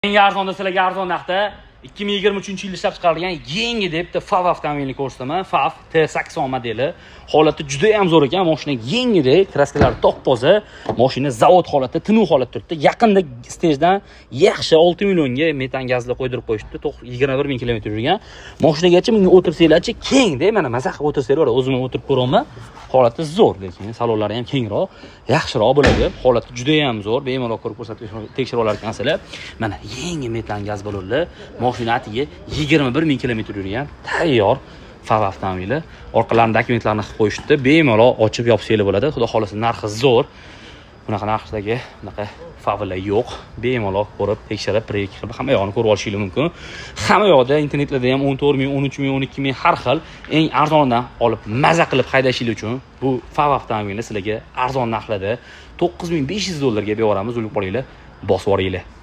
Eng arzonda sizlarga arzon narxda 2023-yilda ishlab chiqarilgan yangi debda FAV avtomobilini ko'rsataman. FAV T80 modeli. Holati juda ham zo'r ekan. Mashina yengidek, kraskalari top-toza. Mashina zavod holatda, tinuv holatda turibdi. Yaqinda stejdan yaxshi 6 millionga metan gazli qo'ydirib qo'yishdi. 21 ming kilometr yurgan. Mashinagacha bunga o'tirsanglarchi keng-da, mana maza qilib o'tirsanglar, o'zim o'tirib ko'raman. Holati zo'r, lekin salonlari ham kengroq, yaxshiroq bo'ladi. Holati juda ham zo'r. Bemalol ko'rib tekshirib olar ekansizlar. Mana yangi metan gaz ballonli mashina atiga 21 ming kilometr yurgan tayyor FAV avtomobili. Orqalarini dokumentlarini qilib qo'yishdi. Bemalol ochib yopsanglar bo'ladi. Xudo xolasa narxi zo'r. Bunaqa narxdagi bunaqa FAVlar yo'q. Bemalol ko'rib, tekshirib, prek qilib hamma yo'g'ini ko'rib olishingiz mumkin. Hamma yoqda internetlarda ham 14 ming, 13 ming, 12 ming har xil eng arzondan olib maza qilib haydashingiz uchun bu FAV avtomobilni sizlarga arzon narxlarda $9500 ga beramiz. O'lib qolinglar, bosib yuboringlar.